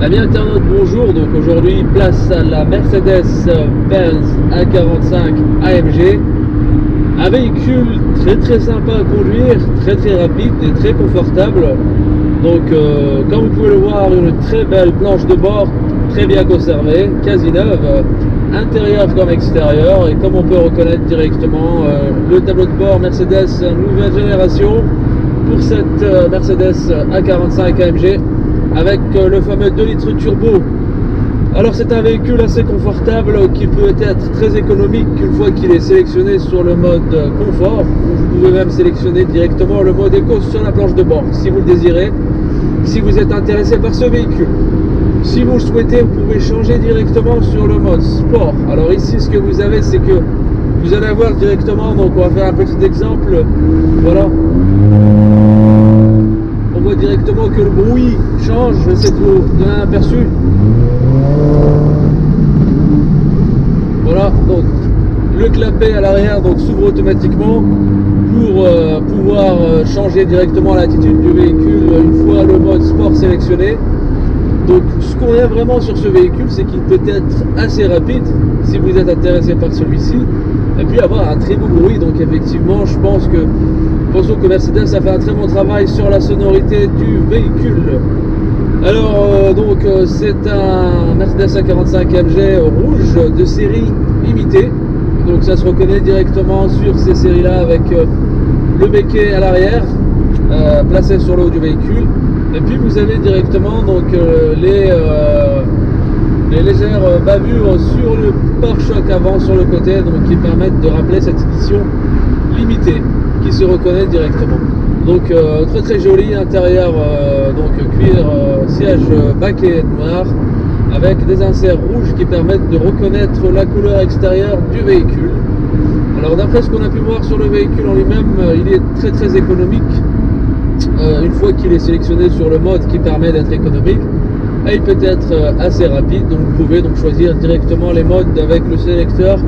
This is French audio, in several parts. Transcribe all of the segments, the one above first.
Amis internautes, bonjour. Donc aujourd'hui, place à la Mercedes-Benz A45 AMG. Un véhicule très sympa à conduire, très rapide et très confortable. Donc comme vous pouvez le voir, une très belle planche de bord, très bien conservée, quasi neuve, intérieur comme extérieur. Et comme on peut reconnaître directement le tableau de bord Mercedes nouvelle génération pour cette Mercedes A45 AMG avec le fameux 2 litres turbo. Alors c'est un véhicule assez confortable qui peut être très économique une fois qu'il est sélectionné sur le mode confort. Vous pouvez même sélectionner directement le mode éco sur la planche de bord si vous le désirez, si vous êtes intéressé par ce véhicule. Si vous le souhaitez, vous pouvez changer directement sur le mode sport. Alors ici ce que vous avez, c'est que vous allez avoir directement, donc on va faire un petit exemple, voilà. On voit directement que le bruit change, je vais essayer de vous donner un aperçu. Voilà, donc le clapet à l'arrière donc s'ouvre automatiquement pour pouvoir changer directement l'attitude du véhicule une fois le mode sport sélectionné. Donc ce qu'on aime vraiment sur ce véhicule, c'est qu'il peut être assez rapide si vous êtes intéressé par celui-ci, et puis avoir un très beau bruit. Donc effectivement, je pense que Mercedes a fait un très bon travail sur la sonorité du véhicule. Alors c'est un Mercedes A45 AMG rouge de série limitée. Donc ça se reconnaît directement sur ces séries-là avec le béquet à l'arrière placé sur le haut du véhicule. Et puis vous avez directement donc les légères bavures sur le pare-choc avant sur le côté, donc qui permettent de rappeler cette édition limitée qui se reconnaît directement. Donc très joli intérieur, donc cuir, siège baquet noir avec des inserts rouges qui permettent de reconnaître la couleur extérieure du véhicule. Alors d'après ce qu'on a pu voir sur le véhicule en lui-même, il est très économique une fois qu'il est sélectionné sur le mode qui permet d'être économique, et il peut être assez rapide. Donc vous pouvez donc choisir directement les modes avec le sélecteur.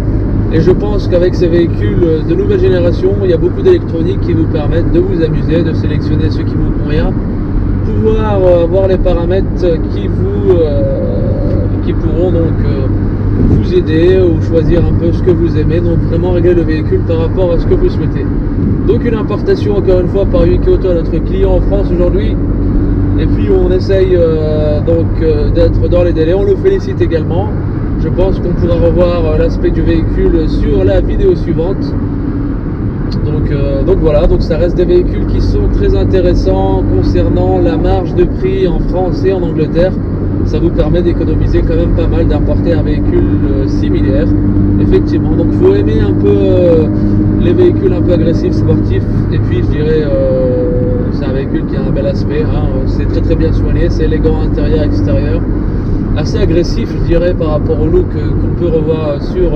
Et je pense qu'avec ces véhicules de nouvelle génération, il y a beaucoup d'électronique qui vous permettent de vous amuser, de sélectionner ce qui vous convient, pouvoir voir les paramètres qui pourront donc vous aider ou choisir un peu ce que vous aimez, donc vraiment régler le véhicule par rapport à ce que vous souhaitez. Donc une importation encore une fois par Yuki Auto à notre client en France aujourd'hui. Et puis on essaye d'être dans les délais, on le félicite également. Je pense qu'on pourra revoir l'aspect du véhicule sur la vidéo suivante. Donc voilà, donc ça reste des véhicules qui sont très intéressants concernant la marge de prix en France et en Angleterre. Ça vous permet d'économiser quand même pas mal, d'importer un véhicule similaire. Effectivement, donc il faut aimer un peu les véhicules un peu agressifs, sportifs. Et puis je dirais, c'est un véhicule qui a un bel aspect, hein. C'est très bien soigné, c'est élégant intérieur, extérieur. Assez agressif, je dirais, par rapport au look qu'on peut revoir sur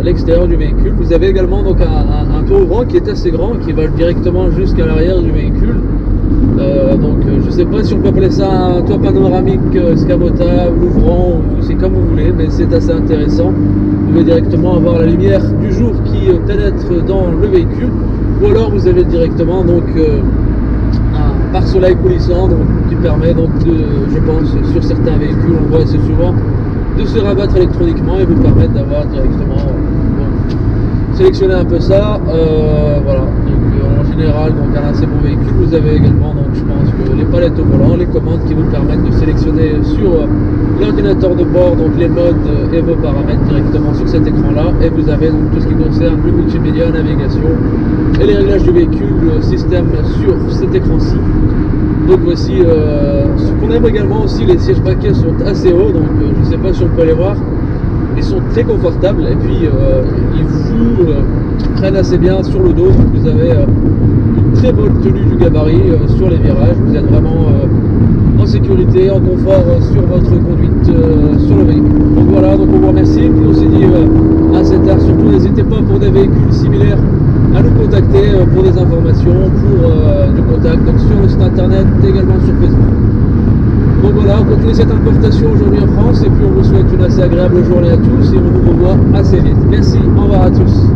l'extérieur du véhicule. Vous avez également donc un toit ouvrant qui est assez grand, qui va directement jusqu'à l'arrière du véhicule. Je sais pas si on peut appeler ça un toit panoramique escamotable, ouvrant, ou c'est comme vous voulez, mais c'est assez intéressant. Vous pouvez directement avoir la lumière du jour qui pénètre dans le véhicule, ou alors vous avez directement donc un pare-soleil coulissant qui permet donc je pense sur certains véhicules, on le voit assez souvent, de se rabattre électroniquement et vous permettre d'avoir directement sélectionner un peu ça. Voilà, donc en général donc un assez bon véhicule. Vous avez également donc je pense que les palettes au volant, les commandes qui vous permettent de sélectionner sur l'ordinateur de bord donc les modes et vos paramètres directement sur cet écran là. Et vous avez donc tout ce qui concerne le multimédia, navigation et les réglages du véhicule, le système sur cet écran-ci. Donc voici ce qu'on aime également aussi, les sièges baquets sont assez hauts, donc je ne sais pas si on peut les voir. Ils sont très confortables et puis ils vous prennent assez bien sur le dos. Donc vous avez une très bonne tenue du gabarit sur les virages. Vous êtes vraiment en sécurité, en confort sur votre conduite sur le véhicule. Donc voilà, donc on vous remercie. Puis on s'est dit à cette heure, surtout n'hésitez pas pour des véhicules similaires à nous contacter pour des informations, pour du contact donc sur le site internet, également sur Facebook. Donc voilà, on continue cette importation aujourd'hui en France et puis on vous souhaite une assez agréable journée à tous et on vous revoit assez vite. Merci, au revoir à tous.